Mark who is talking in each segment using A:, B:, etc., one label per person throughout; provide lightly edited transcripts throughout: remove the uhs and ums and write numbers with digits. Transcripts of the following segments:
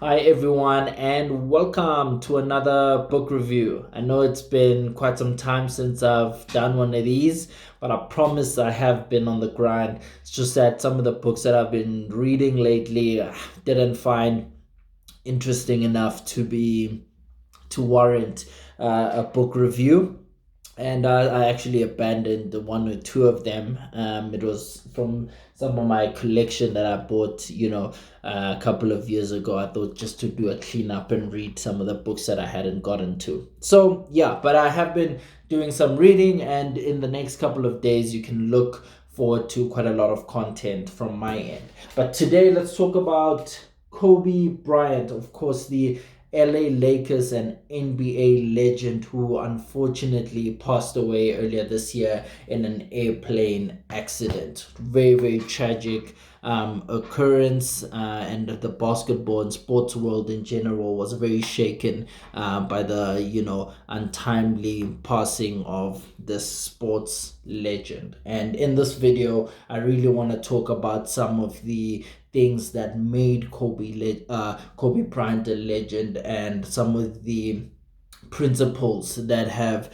A: Hi, everyone, and welcome to another book review. I know it's been quite some time since I've done one of these, but I promise I have been on the grind. It's just that some of the books that I've been reading lately didn't find interesting enough to warrant a book review, and I actually abandoned the one or two of them. It was from some of my collection that I bought, a couple of years ago. I thought just to do a cleanup and read some of the books that I hadn't gotten to. So yeah, but I have been doing some reading, and in the next couple of days, you can look forward to quite a lot of content from my end. But today, let's talk about Kobe Bryant, of course, the LA Lakers and NBA legend who unfortunately passed away earlier this year in an airplane accident. Very, very tragic occurrence, and the basketball and sports world in general was very shaken by the untimely passing of this sports legend. And in this video, I really want to talk about some of the things that made Kobe Bryant a legend, and some of the principles that have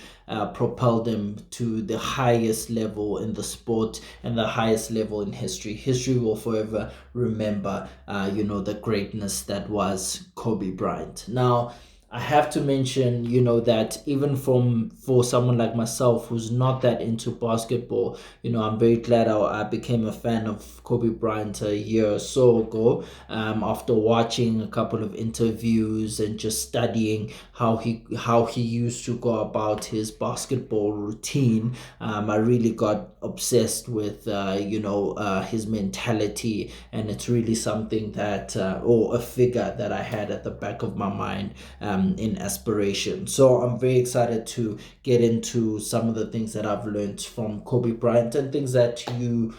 A: propelled him to the highest level in the sport and the highest level in history. History will forever remember, the greatness that was Kobe Bryant. Now, I have to mention, that even for someone like myself who's not that into basketball, I'm very glad I became a fan of Kobe Bryant a year or so ago, after watching a couple of interviews and just studying how he used to go about his basketball routine. I really got obsessed with his mentality, and it's really something that or a figure that I had at the back of my mind in aspiration. So I'm very excited to get into some of the things that I've learned from Kobe Bryant, and things that you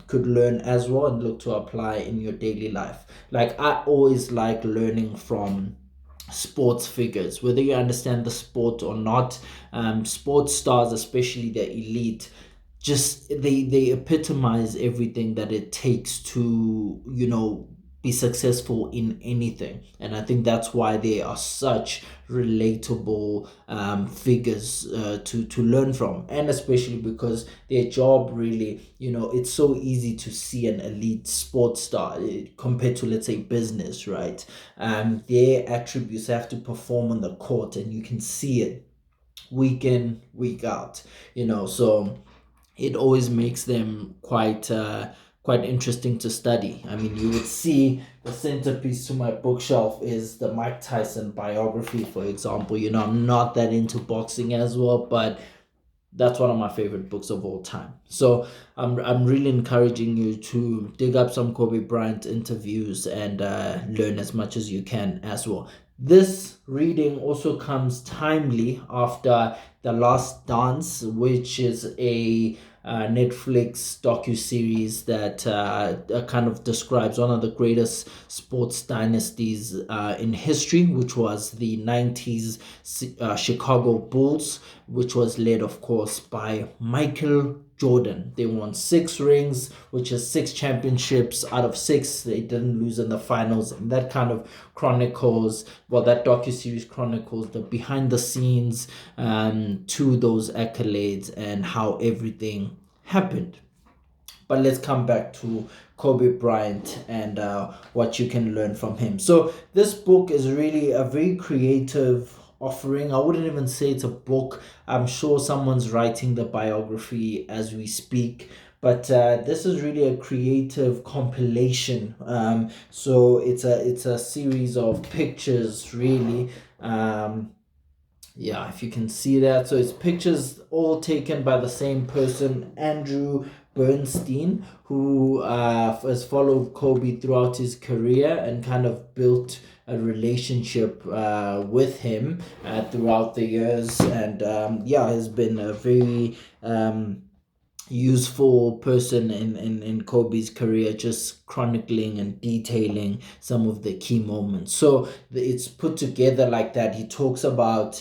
A: could learn as well and look to apply in your daily life. Like, I always like learning from sports figures, whether you understand the sport or not. Sports stars, especially the elite, just they epitomize everything that it takes to be successful in anything. And I think that's why they are such relatable figures to learn from, and especially because their job really, it's so easy to see an elite sports star compared to, let's say, business, right? Their attributes have to perform on the court, and you can see it week in, week out, so it always makes them quite interesting to study. I mean, you would see the centerpiece to my bookshelf is the Mike Tyson biography, for example. I'm not that into boxing as well, but that's one of my favorite books of all time. So I'm really encouraging you to dig up some Kobe Bryant interviews and learn as much as you can as well. This reading also comes timely after The Last Dance, which is a Netflix docu-series that kind of describes one of the greatest sports dynasties in history, which was the 90s Chicago Bulls, which was led, of course, by Michael Jordan. They won 6 rings, which is 6 championships out of 6. They didn't lose in the finals, and that kind of chronicles, well, that docu-series chronicles the behind the scenes to those accolades and how everything happened. But let's come back to Kobe Bryant and what you can learn from him. So this book is really a very creative offering. I wouldn't even say it's a book. I'm sure someone's writing the biography as we speak. But this is really a creative compilation. So it's a series of pictures, really. Yeah, if you can see that. So it's pictures all taken by the same person, Andrew Bernstein, who has followed Kobe throughout his career and kind of built a relationship with him throughout the years. And yeah, has been a very useful person in Kobe's career, just chronicling and detailing some of the key moments. So it's put together like that. He talks about,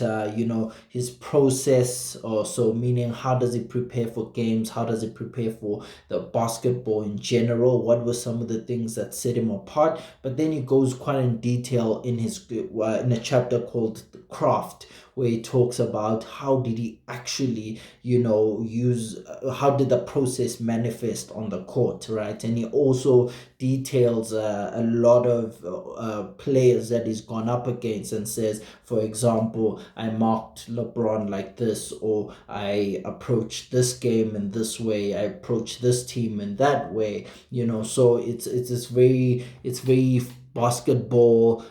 A: his process, or so, meaning how does he prepare for games? How does he prepare for the basketball in general? What were some of the things that set him apart? But then he goes quite in detail in in a chapter called The Craft, where he talks about how did he actually, use, how did the process manifest on the court, right? And he also details a lot of players that he's gone up against, and says, for example, I marked LeBron like this, or I approached this game in this way, I approached this team in that way. So it's very basketball,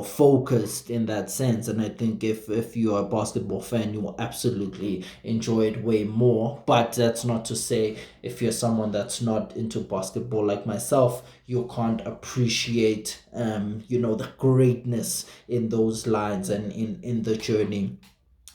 A: focused in that sense. And I think if you're a basketball fan, you will absolutely enjoy it way more. But that's not to say, if you're someone that's not into basketball like myself, you can't appreciate, the greatness in those lines, and in the journey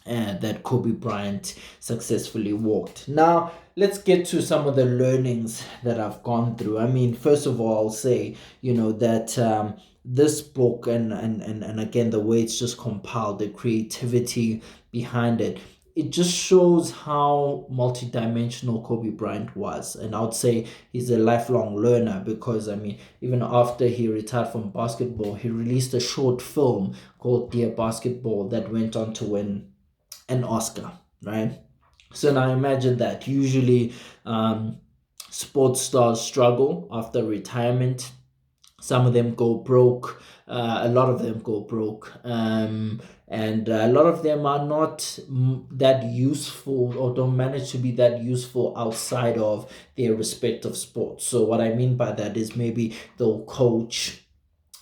A: that Kobe Bryant successfully walked. Now, let's get to some of the learnings that I've gone through. I mean, first of all, I'll say, that this book, and again, the way it's just compiled, the creativity behind it, it just shows how multidimensional Kobe Bryant was. And I would say he's a lifelong learner, because, I mean, even after he retired from basketball, he released a short film called Dear Basketball that went on to win an Oscar, right? So now imagine that. Usually, sports stars struggle after retirement. Some of them go broke. A lot of them go broke. And a lot of them are not that useful, or don't manage to be that useful outside of their respective sports. So, what I mean by that is, maybe they'll coach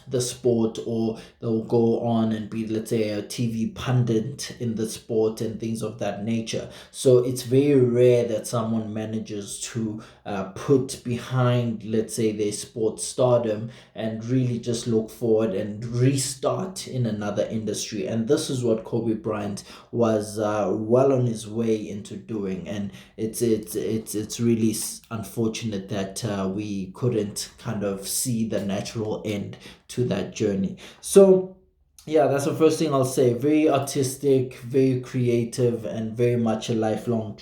A: the sport, or they'll go on and be, let's say, a TV pundit in the sport and things of that nature. So it's very rare that someone manages to put behind, let's say, their sports stardom, and really just look forward and restart in another industry. And this is what Kobe Bryant was well on his way into doing. And it's really unfortunate that we couldn't kind of see the natural end to that journey. So yeah, that's the first thing I'll say. Very artistic, very creative, and very much a lifelong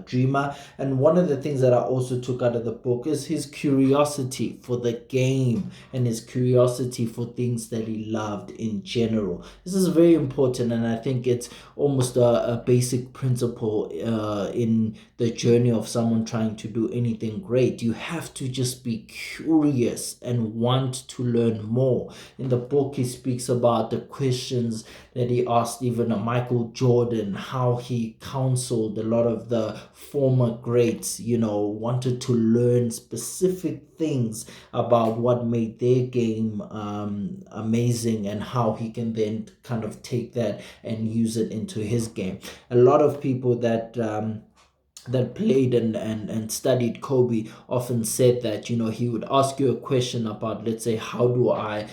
A: dreamer. And one of the things that I also took out of the book is his curiosity for the game, and his curiosity for things that he loved in general. This is very important, and I think it's almost a basic principle in the journey of someone trying to do anything great. You have to just be curious and want to learn more. In the book, he speaks about the questions that he asked even a Michael Jordan, how he counseled a lot of the former greats, wanted to learn specific things about what made their game amazing, and how he can then kind of take that and use it into his game. A lot of people that played and studied Kobe often said that, he would ask you a question about, let's say, how do I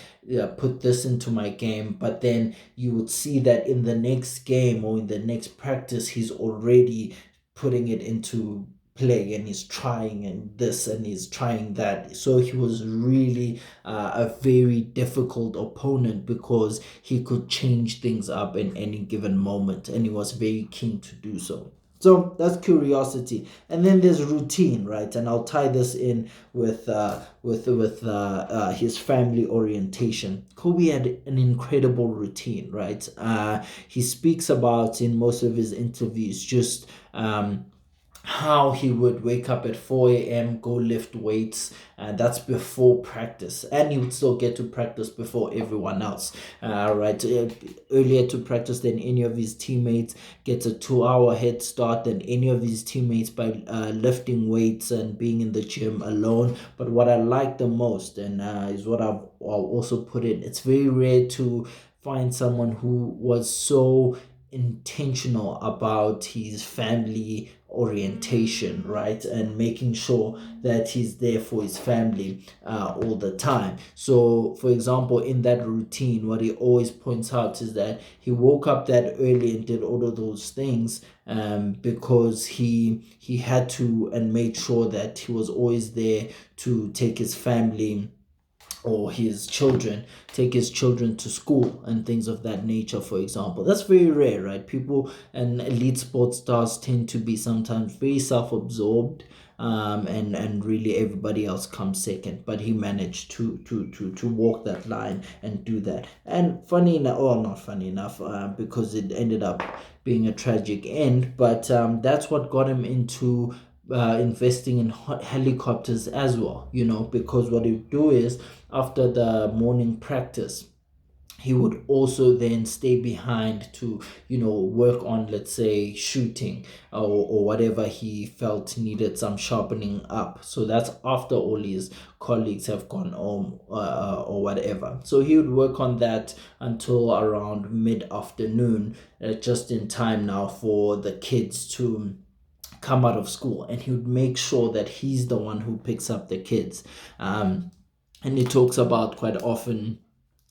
A: put this into my game, but then you would see that in the next game, or in the next practice, he's already putting it into play, and he's trying and this, and he's trying that. So he was really a very difficult opponent, because he could change things up in any given moment, and he was very keen to do so. So that's curiosity, and then there's routine, right? And I'll tie this in with his family orientation. Kobe had an incredible routine, right? He speaks about in most of his interviews just how he would wake up at 4 a.m., go lift weights, and that's before practice. And he would still get to practice before everyone else, right? Earlier to practice than any of his teammates, gets a 2 hour head start than any of his teammates by lifting weights and being in the gym alone. But what I like the most, and is what I'll also put in, it's very rare to find someone who was so intentional about his family orientation, right? And making sure that he's there for his family all the time. So, for example, in that routine, what he always points out is that he woke up that early and did all of those things because he had to and made sure that he was always there to take his family or his children take his children to school and things of that nature. For example, that's very rare, right? People and elite sports stars tend to be sometimes very self-absorbed, and really everybody else comes second, but he managed to walk that line and do that. And funny enough, or not funny enough, because it ended up being a tragic end, but that's what got him into investing in helicopters as well, because what you do is after the morning practice, he would also then stay behind to work on, let's say, shooting, or whatever he felt needed some sharpening up. So that's after all his colleagues have gone home, or whatever. So he would work on that until around mid-afternoon, just in time now for the kids to come out of school, and he would make sure that he's the one who picks up the kids. And he talks about quite often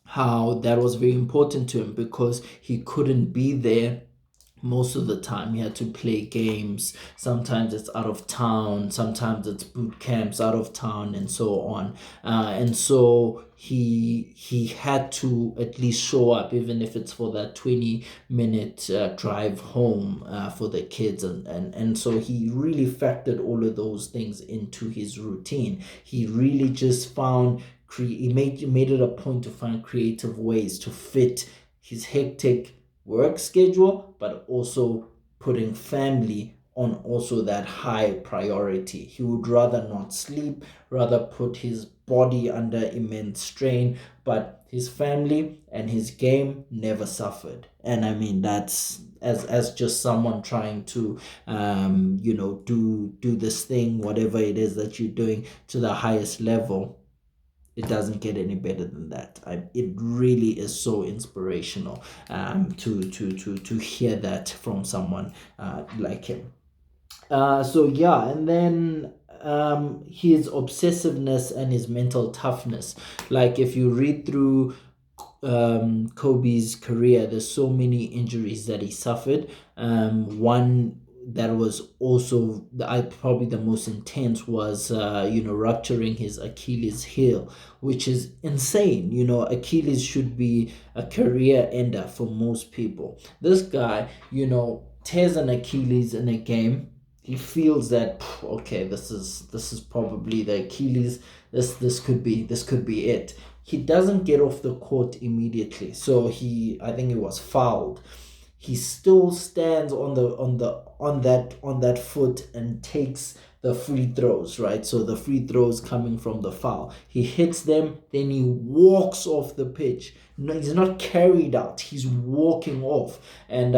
A: how that was very important to him because he couldn't be there most of the time. He had to play games. Sometimes it's out of town, sometimes it's boot camps out of town, and so on. And so he had to at least show up, even if it's for that 20-minute drive home, for the kids. And so he really factored all of those things into his routine. He really just found he made it a point to find creative ways to fit his hectic work schedule, but also putting family on also that high priority. He would rather not sleep, rather put his body under immense strain, but his family and his game never suffered. And I mean, that's as just someone trying to do this thing, whatever it is that you're doing, to the highest level. It doesn't get any better than that. It really is so inspirational, to hear that from someone like him. So yeah, and then his obsessiveness and his mental toughness. Like if you read through Kobe's career, there's so many injuries that he suffered. One that was also probably the most intense was rupturing his Achilles heel, which is insane. Achilles should be a career ender for most people. This guy, tears an Achilles in a game. He feels that, okay, this is probably the Achilles. This could be it. He doesn't get off the court immediately, so I think he was fouled. He still stands on that foot and takes the free throws, right? So the free throws coming from the foul, he hits them, then he walks off the pitch. No, he's not carried out, he's walking off. And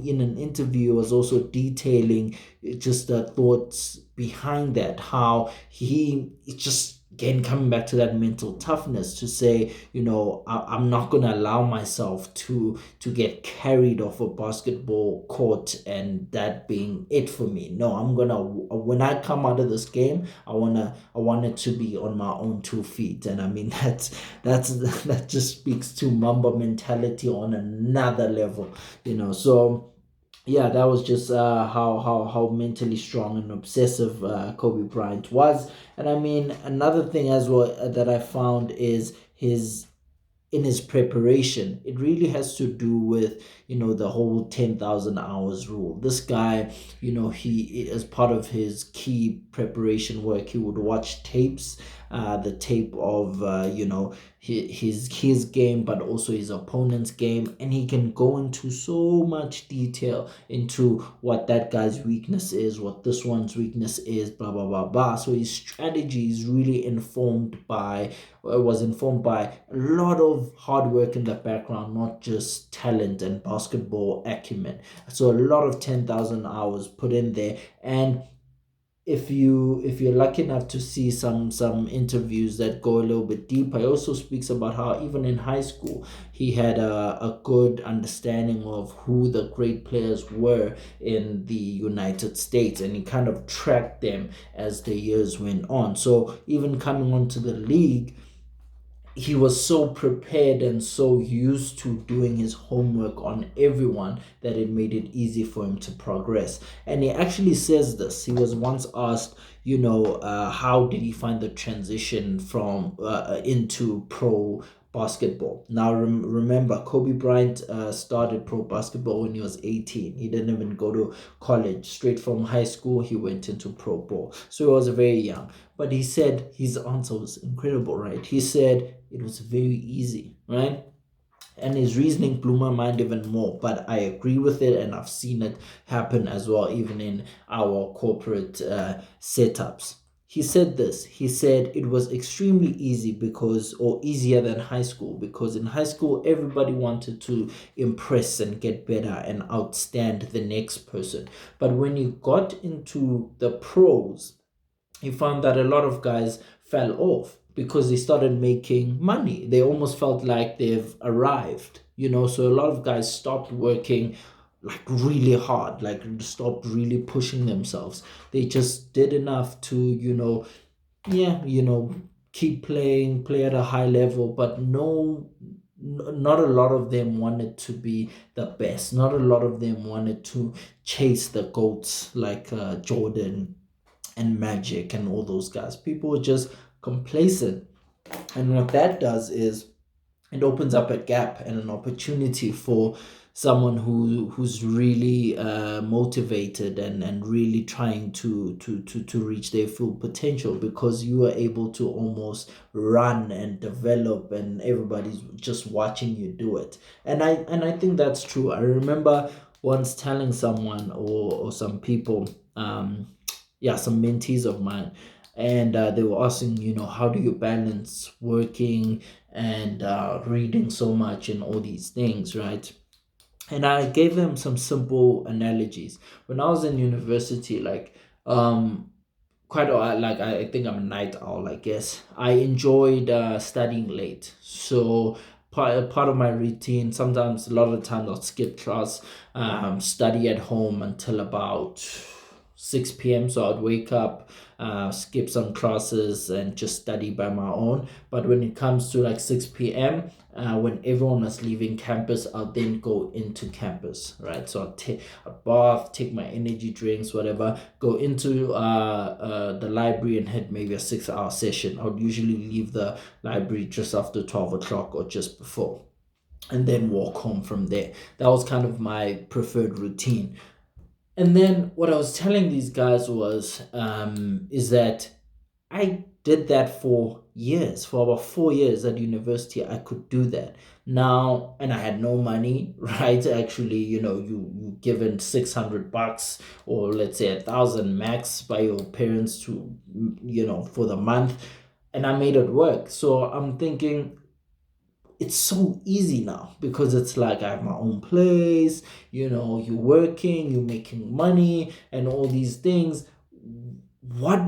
A: in an interview, was also detailing just the thoughts behind that, how he just, again, coming back to that mental toughness, to say, I'm not going to allow myself to get carried off a basketball court and that being it for me. No, I'm going to, when I come out of this game, I want it to be on my own 2 feet. And I mean, that just speaks to Mamba mentality on another level. So yeah, that was just how mentally strong and obsessive Kobe Bryant was. And I mean, another thing as well that I found is his preparation. It really has to do with the whole 10,000 hours rule. This guy, he, as part of his key preparation work, he would watch tapes, the tape of his game, but also his opponent's game, and he can go into so much detail into what that guy's weakness is, what this one's weakness is, blah blah blah blah. So his strategy is really was informed by a lot of hard work in the background, not just talent and basketball acumen. So a lot of 10,000 hours put in there. And if you're lucky enough to see some interviews that go a little bit deeper, he also speaks about how even in high school he had a good understanding of who the great players were in the United States, and he kind of tracked them as the years went on. So even coming onto the league, he was so prepared and so used to doing his homework on everyone that it made it easy for him to progress. And he actually says this. He was once asked, how did he find the transition from into pro basketball? Now, remember, Kobe Bryant started pro basketball when he was 18. He didn't even go to college. Straight from high school, he went into pro ball. So he was very young. But he said his answer was incredible, right? He said it was very easy, right? And his reasoning blew my mind even more. But I agree with it, and I've seen it happen as well, even in our corporate setups. He said this. He said it was extremely easy or easier than high school, because in high school, everybody wanted to impress and get better and outstand the next person. But when you got into the pros, he found that a lot of guys fell off because they started making money. They almost felt like they've arrived, So a lot of guys stopped working like really hard, like stopped really pushing themselves. They just did enough to, yeah, keep playing, play at a high level, but no, not a lot of them wanted to be the best. Not a lot of them wanted to chase the goats like Jordan and Magic and all those guys. People are just complacent. And what that does is it opens up a gap and an opportunity for someone who's really motivated and really trying to reach their full potential, because you are able to almost run and develop and everybody's just watching you do it. And I think that's true. I remember once telling someone or some people, some mentees of mine, and they were asking, how do you balance working and reading so much and all these things, right? And I gave them some simple analogies. When I was in university, like, quite a lot, like I think I'm a night owl, I guess. I enjoyed studying late. So part of my routine, sometimes a lot of the time I'll skip class, study at home until about 6 p.m. So I'd wake up, skip some classes, and just study by my own. But when it comes to like 6 p.m., when everyone was leaving campus, I'll then go into campus, right? So I'll take a bath, take my energy drinks, whatever, go into the library and had maybe a 6 hour session. I would usually leave the library just after 12 o'clock or just before, and then walk home from there. That was kind of my preferred routine. And then what I was telling these guys was, is that I did that for years, for about 4 years at university. I could do that now, and I had no money, right? Actually, you given $600 or let's say 1,000 max by your parents to, for the month, and I made it work. So I'm thinking, it's so easy now because it's like I have my own place, you're working, you're making money and all these things. What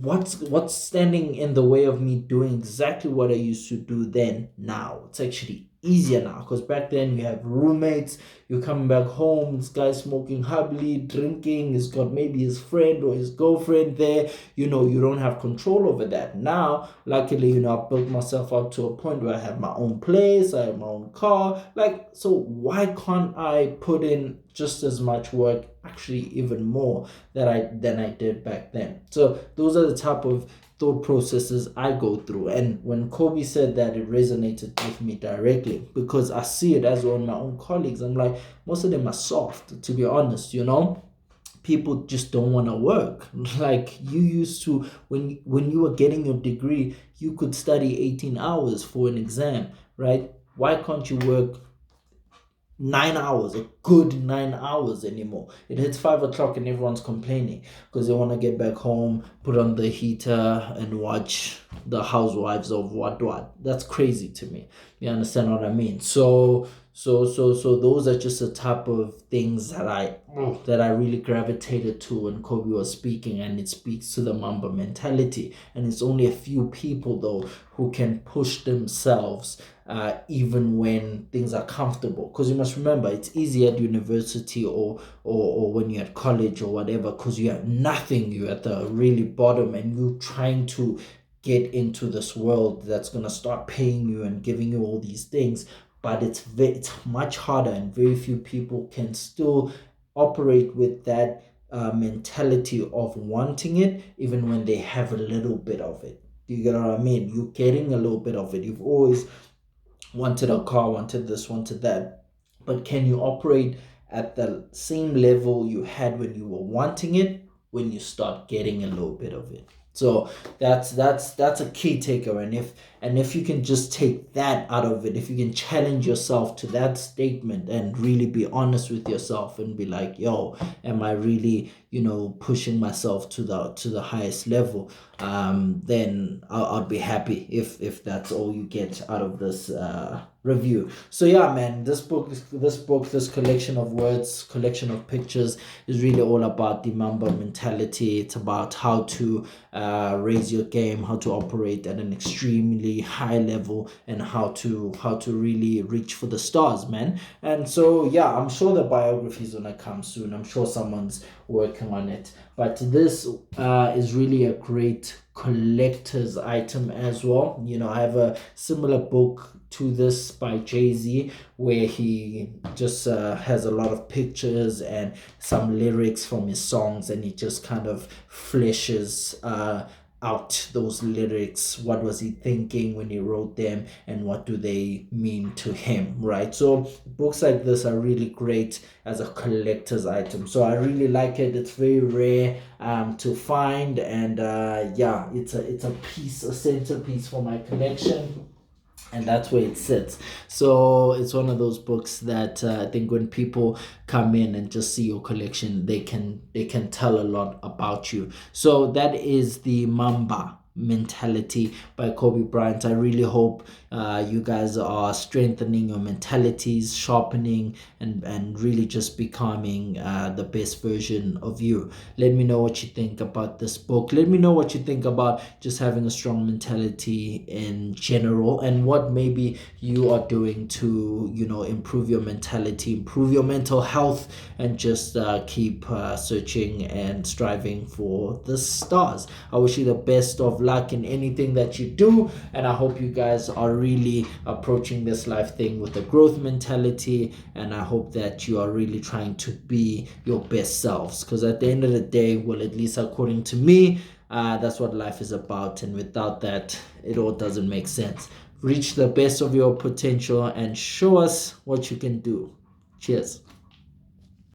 A: what's standing in the way of me doing exactly what I used to do then now? It's actually easier now, because back then you have roommates, you're coming back home, this guy smoking hubbly, drinking, he's got maybe his friend or his girlfriend there, you don't have control over that. Now, luckily, I've built myself up to a point where I have my own place, I have my own car, like, so why can't I put in just as much work, actually even more, than I did back then? So those are the type of thought processes I go through. And when Kobe said that, it resonated with me directly, because I see it as well in my own colleagues. I'm like, most of them are soft, to be honest, people just don't want to work. Like, you used to, when you were getting your degree, you could study 18 hours for an exam, right? Why can't you work 9 hours, a good 9 hours anymore? It hits 5 o'clock and everyone's complaining because they want to get back home, put on the heater, and watch the housewives of what. That's crazy to me. You understand what I mean? So So those are just the type of things that I really gravitated to when Kobe was speaking, and it speaks to the Mamba mentality. And it's only a few people though who can push themselves even when things are comfortable. Because you must remember, it's easy at university or when you're at college or whatever, because you have nothing, you're at the really bottom, and you're trying to get into this world that's going to start paying you and giving you all these things. But it's much harder, and very few people can still operate with that mentality of wanting it even when they have a little bit of it. Do you get what I mean? You're getting a little bit of it. You've always wanted a car, wanted this, wanted that. But can you operate at the same level you had when you were wanting it when you start getting a little bit of it? So that's a key takeaway. And if you can just take that out of it, if you can challenge yourself to that statement and really be honest with yourself and be like, yo, am I really, pushing myself to the highest level? Then I'll be happy if that's all you get out of this review. So yeah, man, this collection of words, collection of pictures is really all about the Mamba mentality. It's about how to raise your game, how to operate at an extremely high level, and how to really reach for the stars, man. And so yeah, I'm sure the biography is gonna come soon. I'm sure someone's working on it. But this is really a great collector's item as well. I have a similar book to this by Jay-Z, where he just has a lot of pictures and some lyrics from his songs, and he just kind of fleshes out those lyrics. What was he thinking when he wrote them, and what do they mean to him, right? So books like this are really great as a collector's item. So I really like it. It's very rare to find, and yeah, it's a centerpiece for my collection, and that's where it sits. So it's one of those books that I think when people come in and just see your collection, they can tell a lot about you. So that is the Mamba mentality by Kobe Bryant. I really hope you guys are strengthening your mentalities, sharpening, and really just becoming the best version of you. Let me know what you think about this book. Let me know what you think about just having a strong mentality in general, and what maybe you are doing to improve your mentality, improve your mental health, and just keep searching and striving for the stars. I wish you the best of luck in anything that you do, and I hope you guys are really approaching this life thing with a growth mentality, and I hope that you are really trying to be your best selves, because at the end of the day, well, at least according to me, that's what life is about, and without that, it all doesn't make sense. Reach the best of your potential and show us what you can do. Cheers.